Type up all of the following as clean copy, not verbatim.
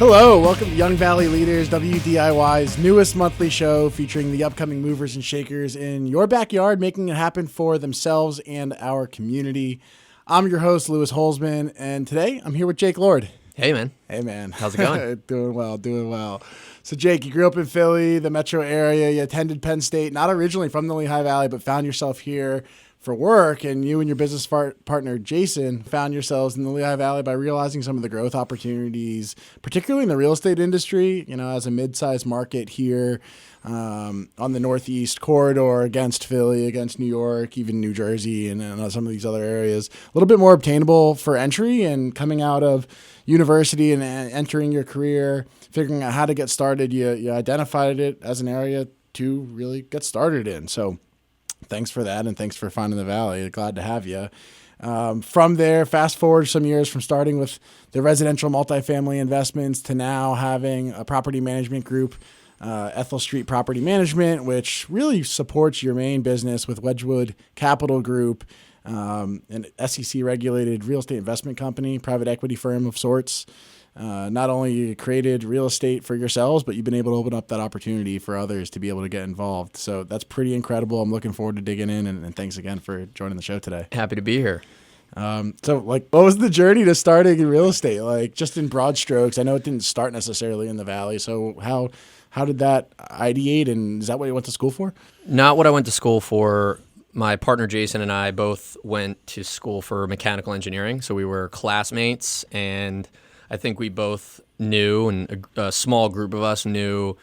Hello, welcome to Young Valley Leaders, WDIY's newest monthly show featuring the upcoming movers and shakers in your backyard, making it happen for themselves and our community. I'm your host, Holzman, and today I'm here with Jake Lord. Hey, man. Hey, man. How's it going? Doing well. So, Jake, you grew up in Philly, the metro area. You attended Penn State, not originally from the Lehigh Valley, but found yourself here for work, and you and your business partner, Jason, found yourselves in the Lehigh Valley by realizing some of the growth opportunities, particularly in the real estate industry, as a mid-sized market here on the Northeast corridor against Philly, against New York, even New Jersey, and some of these other areas. A little bit more obtainable for entry, and coming out of university and entering your career, figuring out how to get started, you identified it as an area to really get started in. So thanks for that, and thanks for finding the Valley. Glad to have you. From there, fast forward some years from starting with the residential multifamily investments to now having a property management group, Ethel Street Property Management, which really supports your main business with Wedgewood Capital Group, an SEC-regulated real estate investment company, private equity firm of sorts. Not only you created real estate for yourselves, but you've been able to open up that opportunity for others to be able to get involved. So that's pretty incredible. I'm looking forward to digging in, and thanks again for joining the show today. Happy to be here. What was the journey to starting in real estate? Just in broad strokes, I know it didn't start necessarily in the Valley. So how did that ideate, and is that what you went to school for? Not what I went to school for. My partner Jason and I both went to school for mechanical engineering. So we were classmates, and I think we both knew, and a small group of us knew,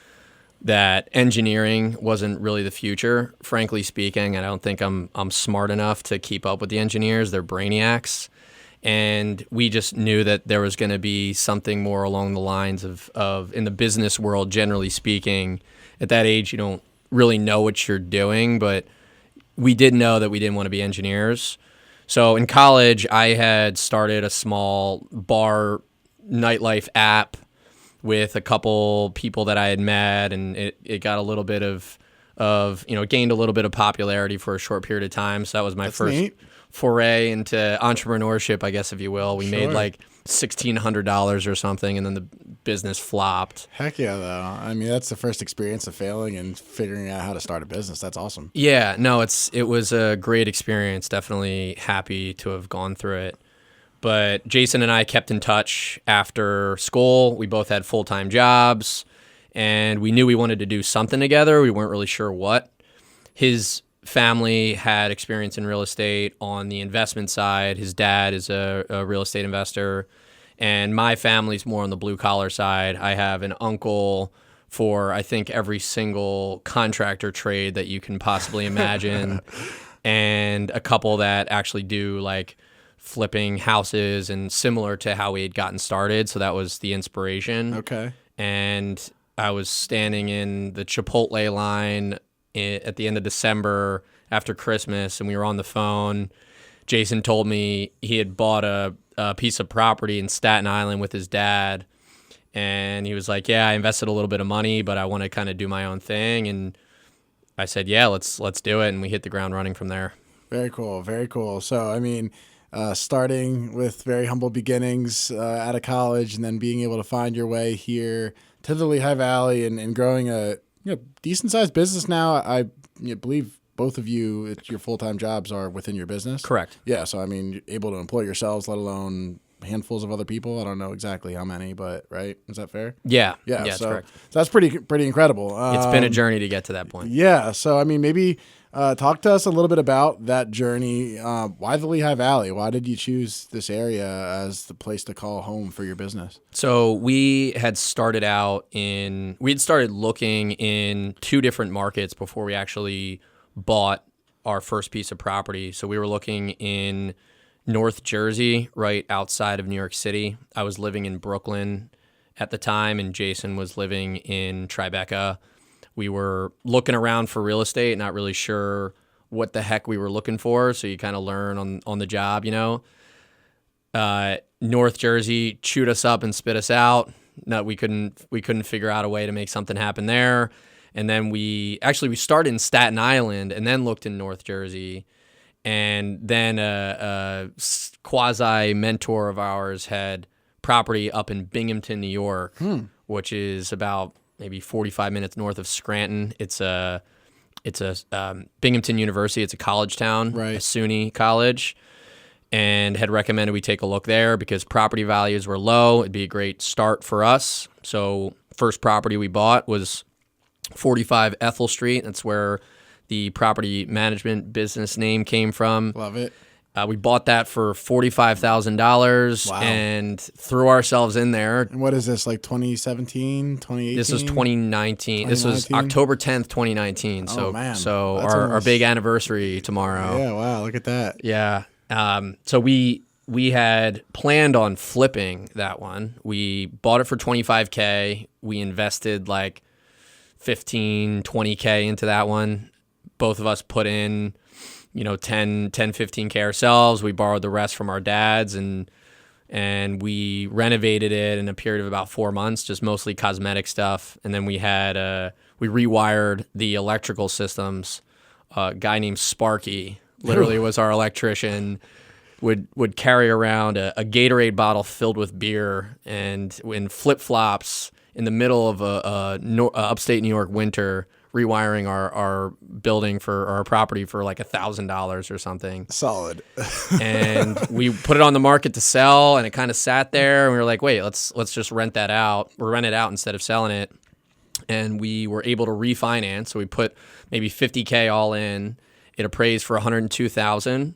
that engineering wasn't really the future. Frankly speaking, I don't think I'm smart enough to keep up with the engineers. They're brainiacs. And we just knew that there was going to be something more along the lines of in the business world, generally speaking. At that age, you don't really know what you're doing, but we did know that we didn't want to be engineers. So in college, I had started a small bar nightlife app with a couple people that I had met, and it got a little bit of gained a little bit of popularity for a short period of time. So that was my first neat foray into entrepreneurship, I guess, if you will. We made like $1,600 or something, and then the business flopped. Heck yeah, though. I mean, that's the first experience of failing and figuring out how to start a business. That's awesome. Yeah, no, it was a great experience. Definitely happy to have gone through it. But Jason and I kept in touch after school. We both had full-time jobs, and we knew we wanted to do something together. We weren't really sure what. His family had experience in real estate on the investment side. His dad is a real estate investor, and my family's more on the blue-collar side. I have an uncle for, I think, every single contractor trade that you can possibly imagine, and a couple that actually do, flipping houses, and similar to how we had gotten started. So that was the inspiration. Okay. And I was standing in the Chipotle line at the end of December after Christmas, and we were on the phone. Jason told me he had bought a piece of property in Staten Island with his dad, and he was like, yeah, I invested a little bit of money, but I want to kind of do my own thing. And I said, yeah, let's do it, and we hit the ground running from there. Very cool. Very cool. So, I mean, starting with very humble beginnings out of college, and then being able to find your way here to the Lehigh Valley, and growing a decent-sized business now. I believe both of you, your full-time jobs are within your business. Correct. Yeah, so I mean, you're able to employ yourselves, let alone handfuls of other people. I don't know exactly how many, but right? Is that fair? Yeah, so that's correct. That's pretty incredible. It's been a journey to get to that point. Yeah, so I mean, maybe talk to us a little bit about that journey. Why the Lehigh Valley? Why did you choose this area as the place to call home for your business? So we had started looking in two different markets before we actually bought our first piece of property. So we were looking in North Jersey, right outside of New York City. I was living in Brooklyn at the time, and Jason was living in Tribeca. We were looking around for real estate, not really sure what the heck we were looking for. So you kind of learn on the job, North Jersey chewed us up and spit us out. No, we couldn't figure out a way to make something happen there. And then we started in Staten Island and then looked in North Jersey. And then a quasi mentor of ours had property up in Binghamton, New York, which is about maybe 45 minutes north of Scranton. It's a Binghamton University. It's a college town, Right. a SUNY college, and had recommended we take a look there because property values were low. It'd be a great start for us. So first property we bought was 45 Ethel Street. That's where the property management business name came from. Love it. We bought that for $45,000 Wow. and threw ourselves in there. And what is this, like 2017, 2018? This was 2019. This was 2019? October 10th, 2019. Oh, So, man. so That's our almost- big anniversary tomorrow. Yeah, wow, look at that. Yeah. So we had planned on flipping that one. We bought it for $25K. We invested like 15, 20K into that one. Both of us put in, 10, 15K ourselves. We borrowed the rest from our dads and we renovated it in a period of about 4 months, just mostly cosmetic stuff. And then we rewired the electrical systems. A guy named Sparky literally was our electrician. Would carry around a Gatorade bottle filled with beer and in flip-flops in the middle of a upstate New York winter, rewiring our building for our property for like $1,000 or something. Solid. And we put it on the market to sell, and it kind of sat there. And we were like, wait, let's just rent that out. Or rent it out instead of selling it. And we were able to refinance. So we put maybe $50K all in. It appraised for $102,000.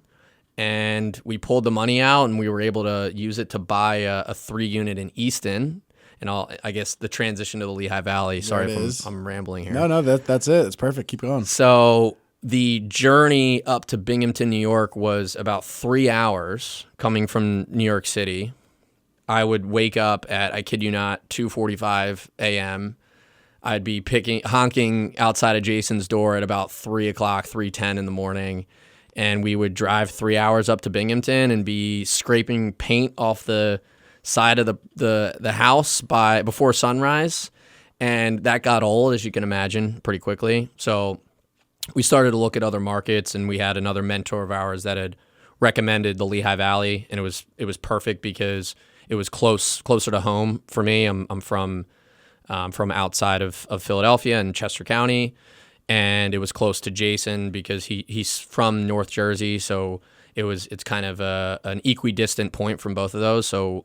And we pulled the money out, and we were able to use it to buy a 3-unit in Easton. And I guess the transition to the Lehigh Valley. Sorry if I'm rambling here. No, that's it. It's perfect. Keep going. So the journey up to Binghamton, New York was about 3 hours coming from New York City. I would wake up at, I kid you not, 2:45 a.m. I'd be honking outside of Jason's door at about 3 o'clock, 3:10 in the morning. And we would drive 3 hours up to Binghamton and be scraping paint off the side of the house before sunrise. And that got old, as you can imagine, pretty quickly. So we started to look at other markets, and we had another mentor of ours that had recommended the Lehigh Valley, and it was perfect because it was closer to home for me. I'm from outside of Philadelphia in Chester County, and it was close to Jason because he's from North Jersey, so it's kind of an equidistant point from both of those. So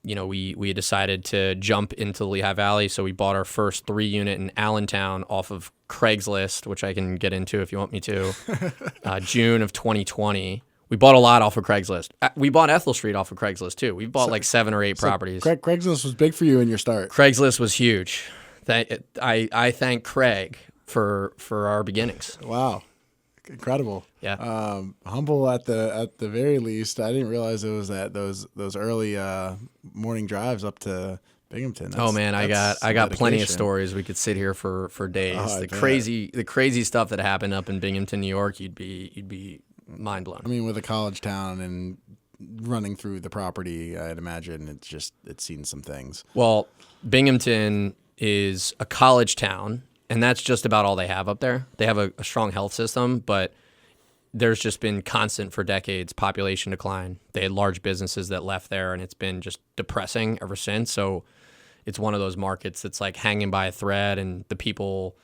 we decided to jump into the Lehigh Valley, so we bought our first 3-unit in Allentown off of Craigslist, which I can get into if you want me to. June of 2020. We bought a lot off of Craigslist. We bought Ethel Street off of Craigslist too. We bought like 7 or 8 properties. Craigslist was big for you in your start. Craigslist was huge. I thank Craig for our beginnings. Wow. Incredible. Yeah. Humble at the very least. I didn't realize it was at those early morning drives up to Binghamton. Oh man, I got plenty of stories. We could sit here for days. Oh, the crazy stuff that happened up in Binghamton, New York, you'd be mind blown. I mean, with a college town and running through the property, I'd imagine it's seen some things. Well, Binghamton is a college town, and that's just about all they have up there. They have a strong health system, but there's just been constant for decades population decline. They had large businesses that left there, and it's been just depressing ever since. So it's one of those markets that's like hanging by a thread, and the people,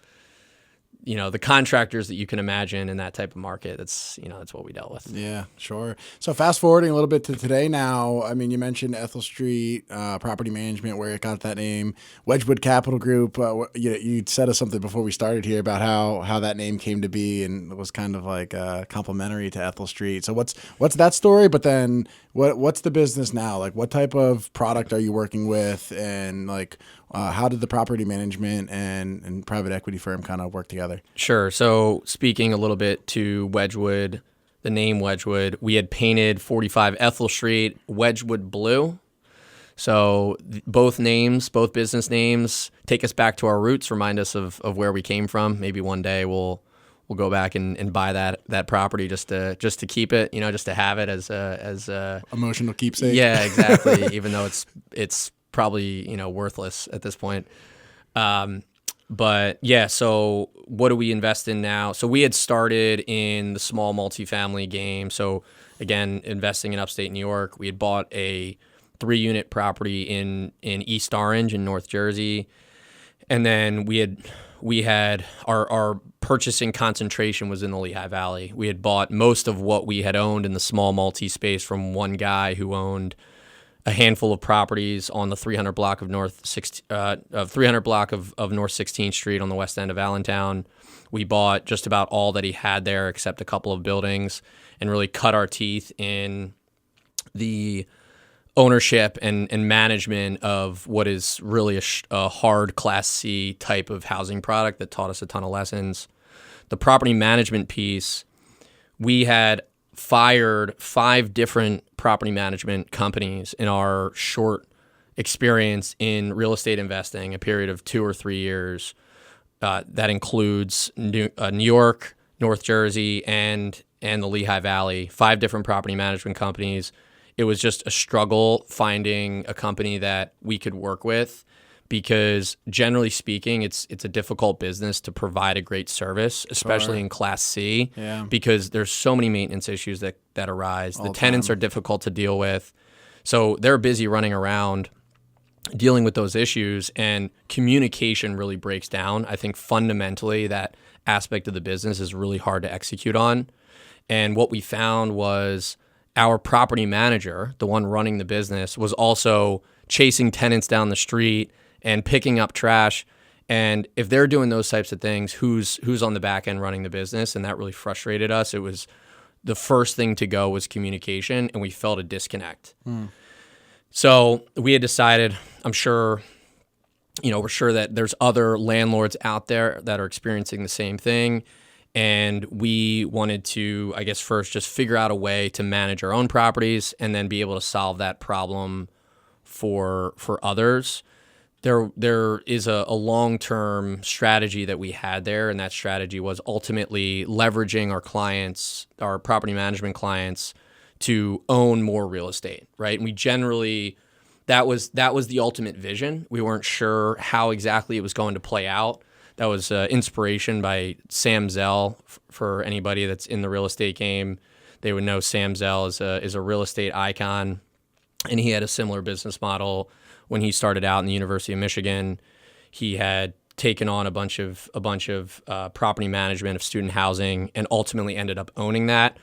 the contractors that you can imagine in that type of market, that's what we dealt with. Yeah, sure. So fast forwarding a little bit to today now, I mean, you mentioned Ethel Street, property management, where it got that name, Wedgewood Capital Group. You said us something before we started here about how that name came to be and was kind of like complimentary to Ethel Street. So what's that story? But then what's the business now? Like, what type of product are you working with, and like how did the property management and private equity firm kind of work together? Sure. So speaking a little bit to Wedgewood, the name Wedgewood, we had painted 45 Ethel Street Wedgewood blue. So both business names take us back to our roots, remind us of where we came from. Maybe one day we'll go back and buy that property just to keep it, just to have it as a emotional keepsake. Yeah, exactly. Even though it's probably worthless at this point. But yeah, so what do we invest in now? So we had started in the small multifamily game. So again, investing in upstate New York, we had bought a 3-unit property in East Orange in North Jersey. And then we had our purchasing concentration was in the Lehigh Valley. We had bought most of what we had owned in the small multi space from one guy who owned a handful of properties on the 300 block of North 16th Street on the west end of Allentown. We bought just about all that he had there except a couple of buildings, and really cut our teeth in the ownership and management of what is really a hard Class C type of housing product that taught us a ton of lessons. The property management piece, we had fired 5 different property management companies in our short experience in real estate investing, a period of 2 or 3 years. That includes New York, North Jersey, and the Lehigh Valley. 5 different property management companies. It was just a struggle finding a company that we could work with, because generally speaking, it's a difficult business to provide a great service, especially in Class C, because there's so many maintenance issues that arise. The tenants are difficult to deal with. So they're busy running around dealing with those issues, and communication really breaks down. I think fundamentally that aspect of the business is really hard to execute on. And what we found was our property manager, the one running the business, was also chasing tenants down the street and picking up trash. And if they're doing those types of things, who's on the back end running the business? And that really frustrated us. It was the first thing to go was communication, and we felt a disconnect. So we had decided, we're sure that there's other landlords out there that are experiencing the same thing. And we wanted to, I guess, first just figure out a way to manage our own properties and then be able to solve that problem for others. There is a long-term strategy that we had there, and that strategy was ultimately leveraging our clients, our property management clients, to own more real estate, right? And we generally, that was the ultimate vision. We weren't sure how exactly it was going to play out. That was inspiration by Sam Zell. For anybody that's in the real estate game, they would know Sam Zell is a real estate icon, and he had a similar business model when he started out in the University of Michigan. He had taken on a bunch of property management of student housing and ultimately ended up owning that.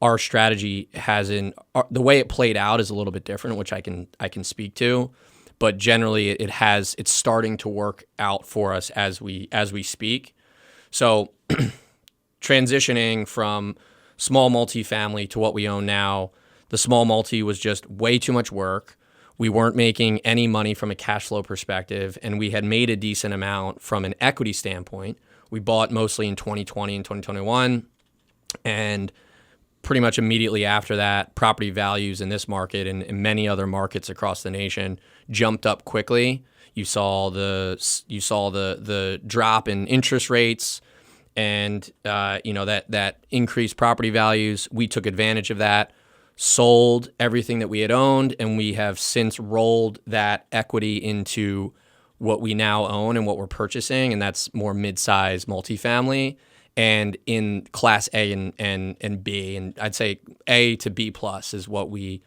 Our strategy the way it played out is a little bit different, which I can speak to. But generally, it's starting to work out for us as we speak. So, transitioning from small multifamily to what we own now, the small multi was just way too much work. We weren't making any money from a cash flow perspective, and we had made a decent amount from an equity standpoint. We bought mostly in 2020 and 2021, and pretty much immediately after that, property values in this market and in many other markets across the nation jumped up quickly. You saw the drop in interest rates, and that increased property values. We took advantage of that, sold everything that we had owned, and we have since rolled that equity into what we now own and what we're purchasing, and that's more mid-size multifamily. And in Class A and B, and I'd say A to B plus is what we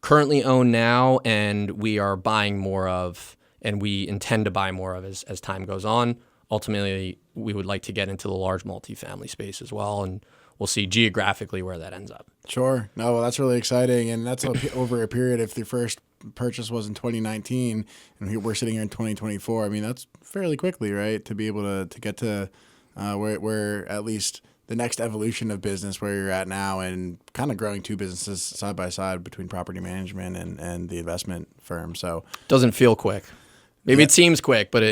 currently own now, and we are buying more of, and we intend to buy more of as time goes on. Ultimately, we would like to get into the large multifamily space as well, and we'll see geographically where that ends up. Sure. No, well, that's really exciting, and that's over a period. If the first purchase was in 2019, and we're sitting here in 2024, I mean, that's fairly quickly, right, to be able to get to where at least the next evolution of business where you're at now, and kind of growing 2 businesses side by side between property management and the investment firm. So doesn't feel quick. Maybe it seems quick, but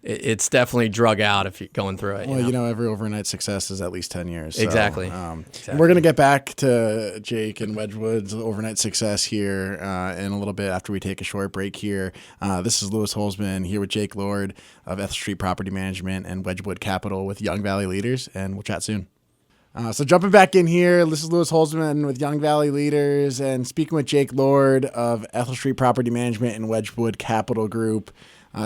it's definitely drug out if you're going through it. Well, every overnight success is at least 10 years. So, exactly. We're going to get back to Jake and Wedgewood's overnight success here in a little bit after we take a short break here. This is Louis Holzman here with Jake Lord of Ethel Street Property Management and Wedgewood Capital with Young Valley Leaders, and we'll chat soon. So jumping back in here, this is Louis Holzman with Young Valley Leaders and speaking with Jake Lord of Ethel Street Property Management and Wedgewood Capital Group.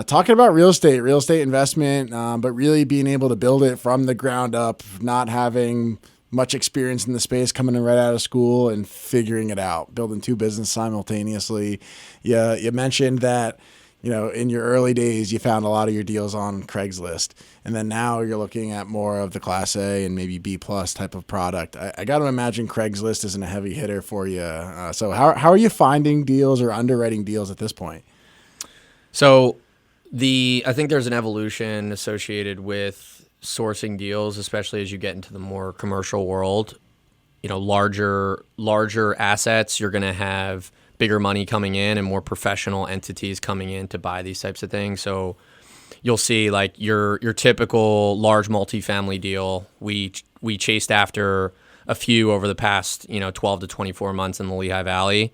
Talking about real estate investment, but really being able to build it from the ground up, not having much experience in the space, coming in right out of school and figuring it out, building two businesses simultaneously. Yeah, you mentioned that, in your early days, you found a lot of your deals on Craigslist, and then now you're looking at more of the Class A and maybe B plus type of product. I got to imagine Craigslist isn't a heavy hitter for you. So how are you finding deals or underwriting deals at this point? So I think there's an evolution associated with sourcing deals, especially as you get into the more commercial world. Larger assets, you're going to have bigger money coming in and more professional entities coming in to buy these types of things. So you'll see like your typical large multifamily deal. We chased after a few over the past 12 to 24 months in the Lehigh Valley.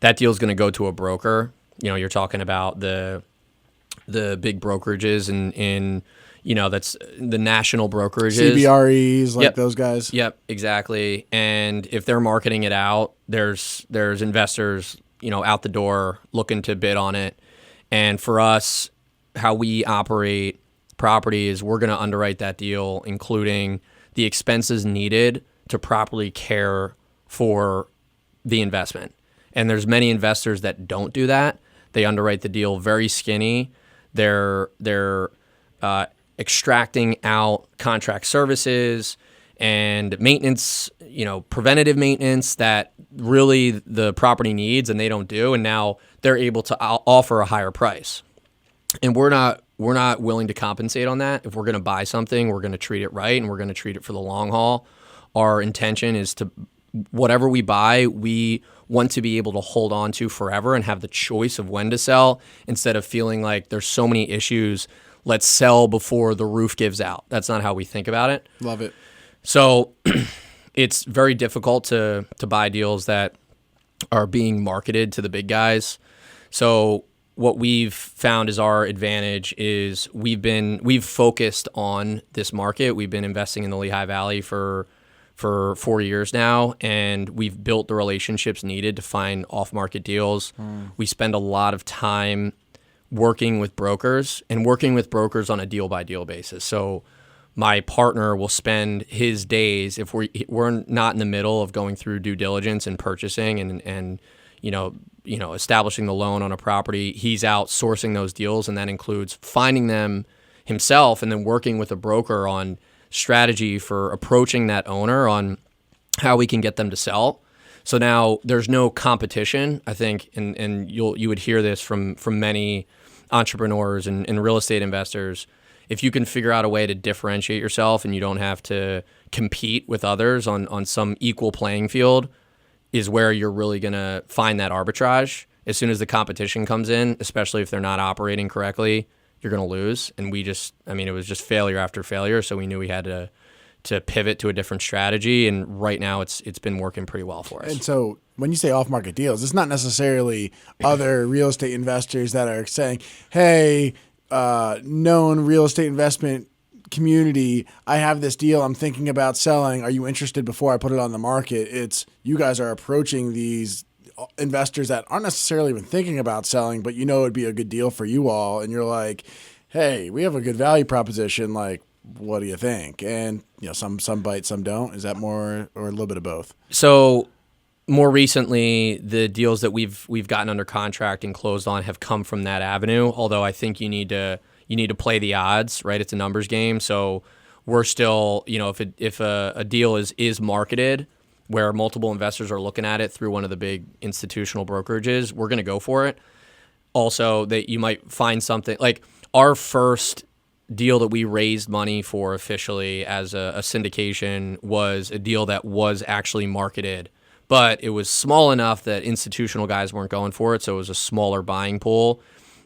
That deal is going to go to a broker. You're talking about the big brokerages in that's the national brokerages. CBREs, like those guys. Yep, exactly. And if they're marketing it out, there's investors, out the door looking to bid on it. And for us, how we operate property is we're going to underwrite that deal, including the expenses needed to properly care for the investment. And there's many investors that don't do that. They underwrite the deal very skinny. They're extracting out contract services and maintenance, preventative maintenance that really the property needs and they don't do, and now they're able to offer a higher price. And we're not willing to compensate on that. If we're going to buy something, we're going to treat it right and we're going to treat it for the long haul. Our intention is to whatever we buy, we want to be able to hold on to forever and have the choice of when to sell instead of feeling like there's so many issues. Let's sell before the roof gives out. That's not how we think about it. Love it. So it's very difficult to buy deals that are being marketed to the big guys. So what we've found is our advantage is we've focused on this market. We've been investing in the Lehigh Valley for 4 years now, and we've built the relationships needed to find off-market deals. We spend a lot of time working with brokers on a deal-by-deal basis. So my partner will spend his days, if we're not in the middle of going through due diligence and purchasing and establishing the loan on a property, he's out sourcing those deals, and that includes finding them himself and then working with a broker on strategy for approaching that owner on how we can get them to sell. So now there's no competition, I think, and you would hear this from many entrepreneurs and real estate investors. If you can figure out a way to differentiate yourself and you don't have to compete with others on some equal playing field, is where you're really going to find that arbitrage. As soon as the competition comes in, especially if they're not operating correctly, you're going to lose. And it was just failure after failure. So we knew we had to pivot to a different strategy. And right now it's been working pretty well for us. And so when you say off-market deals, it's not necessarily other real estate investors that are saying, hey, known real estate investment community, I have this deal I'm thinking about selling. Are you interested before I put it on the market? It's you guys are approaching these investors that aren't necessarily even thinking about selling, but it'd be a good deal for you all. And you're like, hey, we have a good value proposition. Like, what do you think? And some bite, some don't. Is that more or a little bit of both? So more recently, the deals that we've gotten under contract and closed on have come from that avenue. Although I think you need to play the odds, right? It's a numbers game. So we're still, if a deal is marketed where multiple investors are looking at it through one of the big institutional brokerages, we're going to go for it. Also, that you might find something like our first deal that we raised money for officially as a syndication was a deal that was actually marketed, but it was small enough that institutional guys weren't going for it. So it was a smaller buying pool.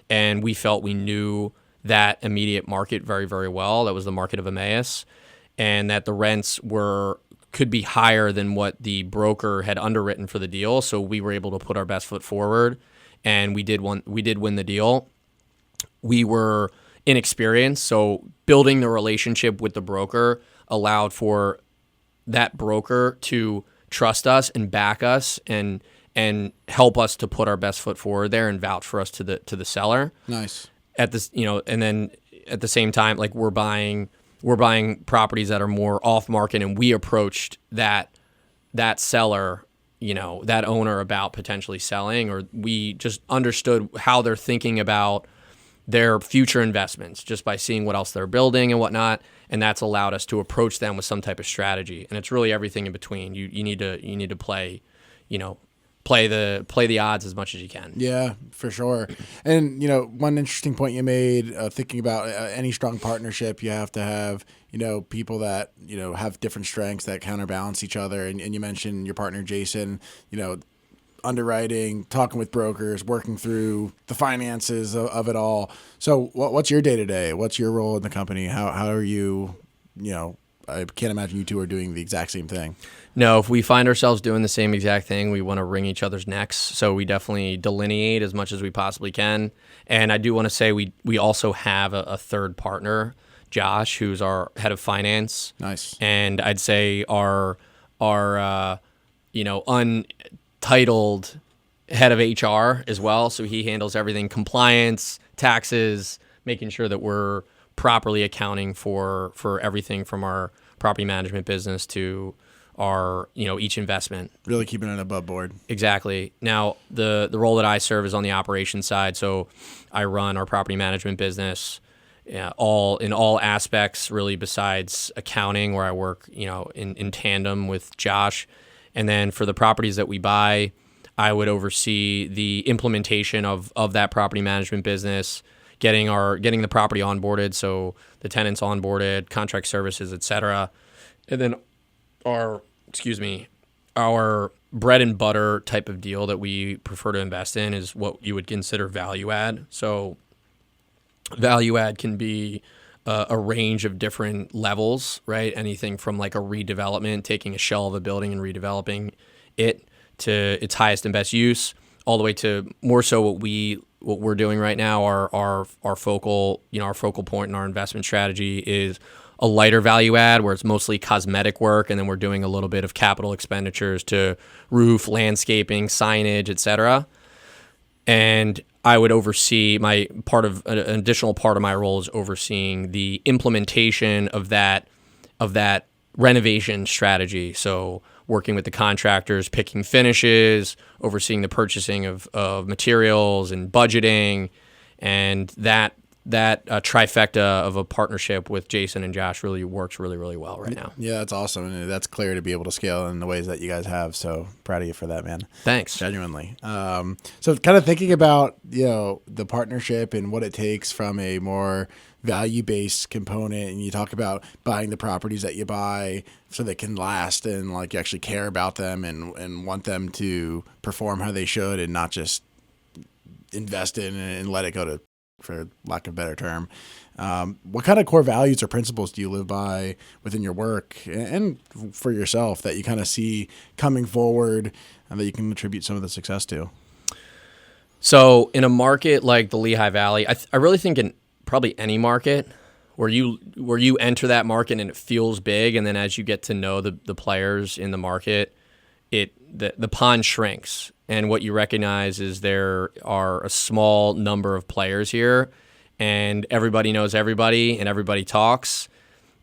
And we felt we knew that immediate market very, very well. That was the market of Emmaus, and that the rents could be higher than what the broker had underwritten for the deal. So we were able to put our best foot forward, and we did win the deal. We were inexperienced, so building the relationship with the broker allowed for that broker to trust us and back us and help us to put our best foot forward there and vouch for us to the seller. Nice. At this, and then at the same time, like we're buying we're buying properties that are more off market, and we approached that seller, that owner about potentially selling, or we just understood how they're thinking about their future investments just by seeing what else they're building and whatnot. And that's allowed us to approach them with some type of strategy. And it's really everything in between. You need to play, play the odds as much as you can. Yeah, for sure. And, one interesting point you made, thinking about any strong partnership, you have to have, people that, have different strengths that counterbalance each other. And you mentioned your partner, Jason, underwriting, talking with brokers, working through the finances of it all. So what's your day-to-day? What's your role in the company? How are you, I can't imagine you two are doing the exact same thing. No, if we find ourselves doing the same exact thing, we want to wring each other's necks. So we definitely delineate as much as we possibly can. And I do want to say we also have a third partner, Josh, who's our head of finance. Nice. And I'd say our untitled head of HR as well. So he handles everything, compliance, taxes, making sure that we're properly accounting for everything from our property management business to our, each investment. Really keeping it above board. Exactly. Now, the role that I serve is on the operations side. So I run our property management business in all aspects, really, besides accounting, where I work, in tandem with Josh. And then for the properties that we buy, I would oversee the implementation of that property management business, getting the property onboarded, so the tenants onboarded, contract services, et cetera. And then our bread and butter type of deal that we prefer to invest in is what you would consider value add. So value add can be a range of different levels, right? Anything from like a redevelopment, taking a shell of a building and redeveloping it to its highest and best use, all the way to more so what we're doing right now. Our focal point in our investment strategy is a lighter value add, where it's mostly cosmetic work, and then we're doing a little bit of capital expenditures to roof, landscaping, signage, et cetera. And I would oversee an additional part of my role is overseeing the implementation of that renovation strategy. So working with the contractors, picking finishes, overseeing the purchasing of materials and budgeting, and that trifecta of a partnership with Jason and Josh really works really, really well right now. Yeah, that's awesome. And that's clear to be able to scale in the ways that you guys have. So proud of you for that, man. Thanks. Genuinely. So kind of thinking about, the partnership and what it takes from a more value-based component, and you talk about buying the properties that you buy so they can last and like you actually care about them and want them to perform how they should and not just invest in and let it go to, for lack of a better term. What kind of core values or principles do you live by within your work and for yourself that you kind of see coming forward and that you can attribute some of the success to? So in a market like the Lehigh Valley, I really think in probably any market where you enter that market and it feels big, and then as you get to know the players in the market, the pond shrinks. And what you recognize is there are a small number of players here, and everybody knows everybody, and everybody talks.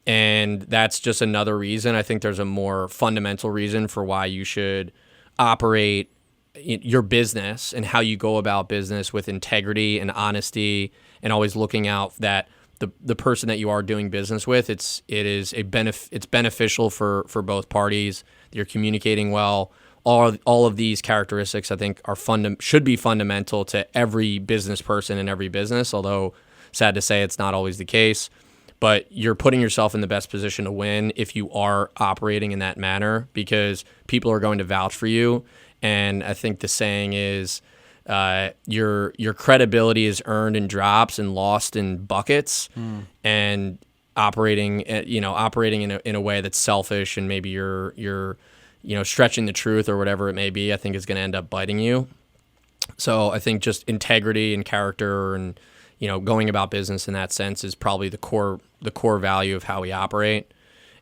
And that's just another reason. I think there's a more fundamental reason for why you should operate your business and how you go about business with integrity and honesty, and always looking out that the person that you are doing business with, it's beneficial for both parties. You're communicating well. All of these characteristics, I think, should be fundamental to every business person in every business, although sad to say it's not always the case. But you're putting yourself in the best position to win if you are operating in that manner, because people are going to vouch for you. And I think the saying is your credibility is earned in drops and lost in buckets. And operating in a way that's selfish and maybe you're stretching the truth or whatever it may be, I think is going to end up biting you. So I think just integrity and character and, going about business in that sense is probably the core value of how we operate.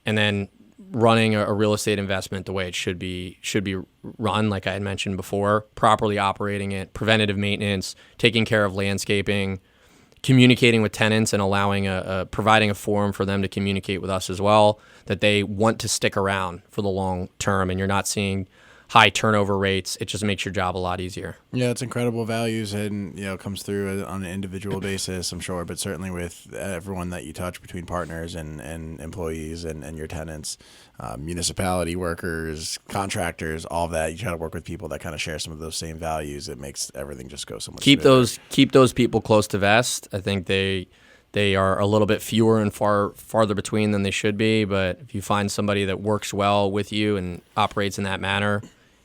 And then running a real estate investment the way it should be run, like I had mentioned before, properly operating it, preventative maintenance, taking care of landscaping, communicating with tenants and allowing providing a forum for them to communicate with us as well, that they want to stick around for the long term, and you're not seeing high turnover rates. It just makes your job a lot easier. Yeah, it's incredible values, and comes through on an individual basis, I'm sure, but certainly with everyone that you touch between partners and employees and your tenants, municipality workers, contractors, all of that. You try to work with people that kind of share some of those same values. It makes everything just go so much smoother. Keep those people close to vest. I think they are a little bit fewer and farther between than they should be, but if you find somebody that works well with you and operates in that manner,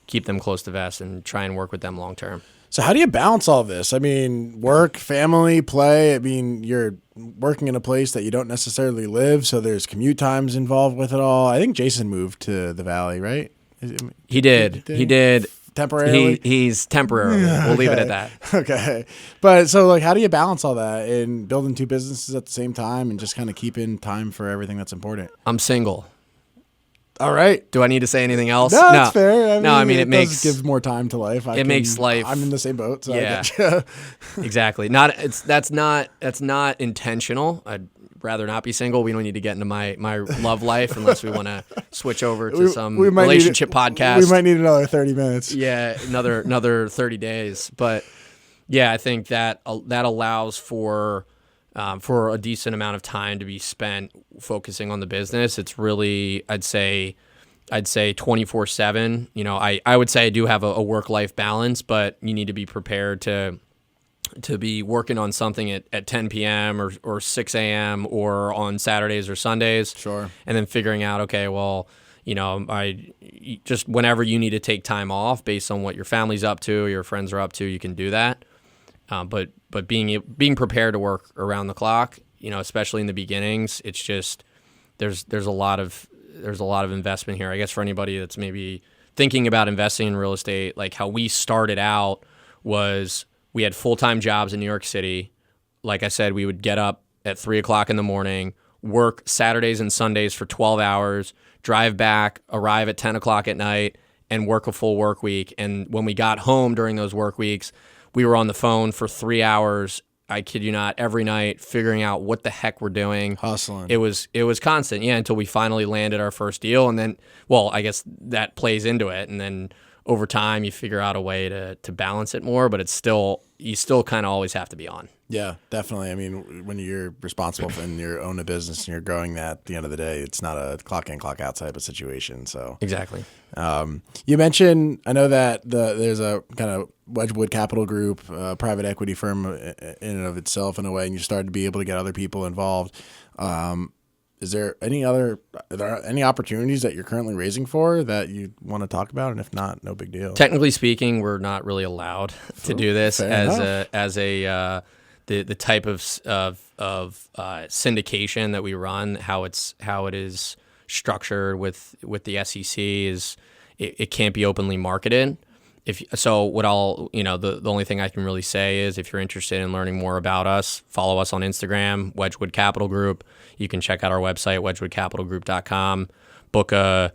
keep them close to vest and try and work with them long term. So how do you balance all this? I mean, work, family, play. I mean, you're working in a place that you don't necessarily live, so there's commute times involved with it all. I think Jason moved to the Valley, right? He did. Temporarily? He's temporary. We'll leave it at that. Okay. But so, like, how do you balance all that and building two businesses at the same time and just kind of keeping time for everything that's important? I'm single. All right. Do I need to say anything else? No, that's fair. It makes gives more time to life. Makes life. I'm in the same boat, so yeah, I get you. Exactly. That's not intentional. I'd rather not be single. We don't need to get into my love life unless we want to switch over to some relationship podcast. We might need another 30 minutes. Yeah, another 30 days. But yeah, I think that allows for a decent amount of time to be spent focusing on the business. It's really, I'd say 24/7. I would say I do have a work-life balance, but you need to be prepared to be working on something at 10 p.m. or 6 a.m. or on Saturdays or Sundays. Sure. And then figuring out, okay, well, I just whenever you need to take time off based on what your family's up to, or your friends are up to, you can do that. But being prepared to work around the clock, especially in the beginnings, it's just there's a lot of investment here. I guess for anybody that's maybe thinking about investing in real estate, like how we started out was we had full-time jobs in New York City. Like I said, we would get up at 3 o'clock in the morning, work Saturdays and Sundays for 12 hours, drive back, arrive at 10 o'clock at night, and work a full work week. And when we got home during those work weeks, we were on the phone for 3 hours, I kid you not, every night, figuring out what the heck we're doing. Hustling. It was constant, until we finally landed our first deal. And then, well, I guess that plays into it. And then over time, you figure out a way to balance it more, but you still kind of always have to be on. Yeah, definitely. I mean, when you're responsible and you own a business and you're growing that, at the end of the day, it's not a clock in, clock out type of situation. So Exactly. You mentioned, I know that there's a kind of Wedgewood Capital Group, private equity firm in and of itself in a way, and you started to be able to get other people involved. Are there any opportunities that you're currently raising for that you want to talk about? And if not, no big deal. Technically speaking, we're not really allowed to do this the type of syndication that we run. How it is structured with the SEC is it can't be openly marketed. The only thing I can really say is if you're interested in learning more about us, follow us on Instagram, Wedgewood Capital Group. You can check out our website, wedgewoodcapitalgroup.com. Book a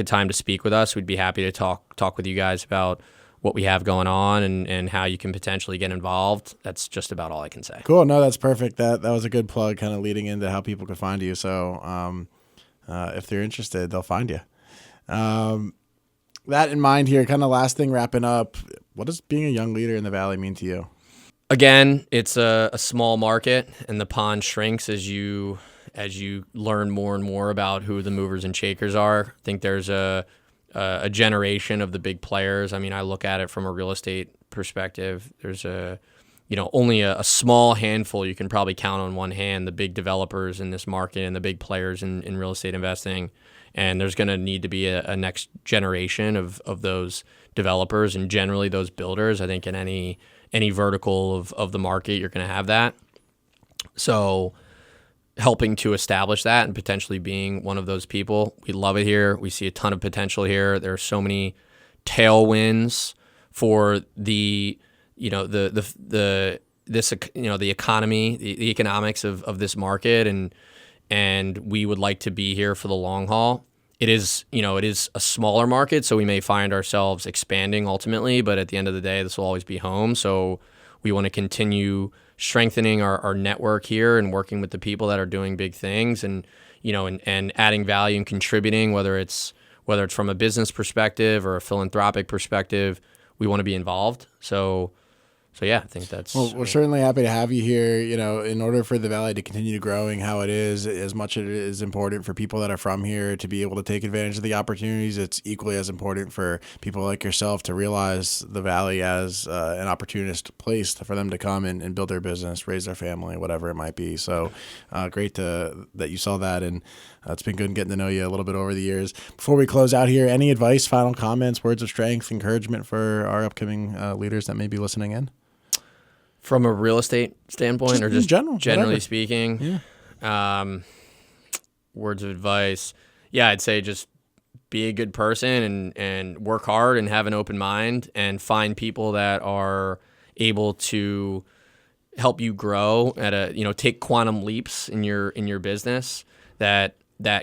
time to speak with us. We'd be happy to talk with you guys about what we have going on and how you can potentially get involved. That's just about all I can say. Cool. No, that's perfect. That was a good plug, kind of leading into how people could find you. So if they're interested, they'll find you. That in mind here, kind of last thing wrapping up, what does being a young leader in the Valley mean to you? Again, it's a small market, and the pond shrinks as you learn more and more about who the movers and shakers are. I think there's a generation of the big players. I mean, I look at it from a real estate perspective. There's only a small handful, you can probably count on one hand, the big developers in this market and the big players in real estate investing. And there's going to need to be a next generation of those developers and generally those builders. I think in any vertical of the market, you're going to have that. So helping to establish that and potentially being one of those people. We love it here. We see a ton of potential here. There are so many tailwinds for the economy, the economics of this market, and we would like to be here for the long haul. It is a smaller market, so we may find ourselves expanding ultimately, but at the end of the day, this will always be home. So we want to continue strengthening our network here and working with the people that are doing big things and, and adding value and contributing, whether it's from a business perspective or a philanthropic perspective, we want to be involved. So yeah, I think that's... Well, we're certainly happy to have you here. In order for the Valley to continue growing how it is, as much as it is important for people that are from here to be able to take advantage of the opportunities, it's equally as important for people like yourself to realize the Valley as an opportunist place for them to come and build their business, raise their family, whatever it might be. So great that you saw that, and it's been good getting to know you a little bit over the years. Before we close out here, any advice, final comments, words of strength, encouragement for our upcoming leaders that may be listening in? From a real estate standpoint, or just generally whatever. Speaking? Yeah. Words of advice. Yeah, I'd say just be a good person and work hard and have an open mind and find people that are able to help you grow take quantum leaps in your business that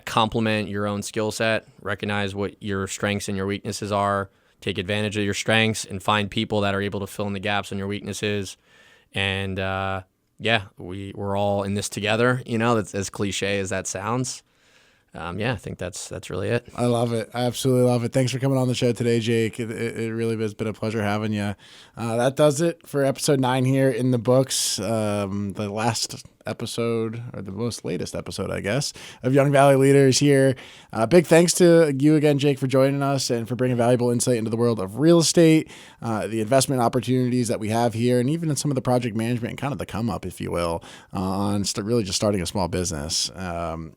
complement your own skill set, recognize what your strengths and your weaknesses are, take advantage of your strengths, and find people that are able to fill in the gaps on your weaknesses. And we're all in this together. That's as cliche as that sounds. I think that's really it. I love it. I absolutely love it. Thanks for coming on the show today, Jake. It really has been a pleasure having you. That does it for episode 9 here in the books. The last episode, or the most latest episode, I guess, of Young Valley Leaders here. Big thanks to you again, Jake, for joining us and for bringing valuable insight into the world of real estate, the investment opportunities that we have here, and even in some of the project management and kind of the come up, if you will, on really just starting a small business.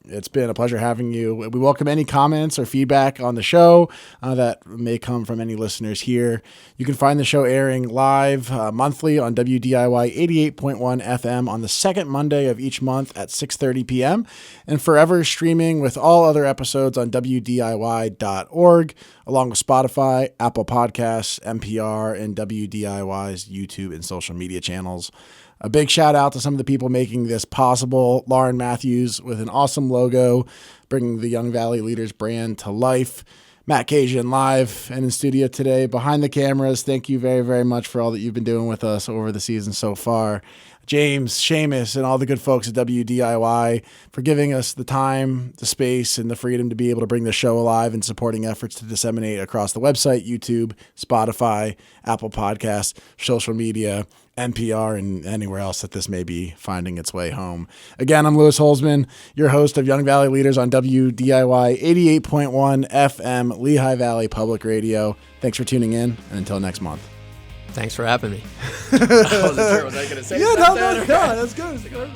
It's been a pleasure having you. We welcome any comments or feedback on the show that may come from any listeners here. You can find the show airing live monthly on WDIY 88.1 FM on the second Monday of each month at 6:30 p.m. and forever streaming with all other episodes on WDIY.org, along with Spotify, Apple Podcasts, NPR, and WDIY's YouTube and social media channels. A big shout out to some of the people making this possible. Lauren Matthews with an awesome logo, bringing the Young Valley Leaders brand to life. Matt Cajun live and in studio today behind the cameras. Thank you very, very much for all that you've been doing with us over the season so far. James, Seamus, and all the good folks at WDIY for giving us the time, the space, and the freedom to be able to bring the show alive and supporting efforts to disseminate across the website, YouTube, Spotify, Apple Podcasts, social media, NPR, and anywhere else that this may be finding its way home. Again, I'm Louis Holzman, your host of Young Valley Leaders on WDIY 88.1 FM, Lehigh Valley Public Radio. Thanks for tuning in, and until next month. Thanks for having me. I wasn't sure. Was I going to say something? No, that's good.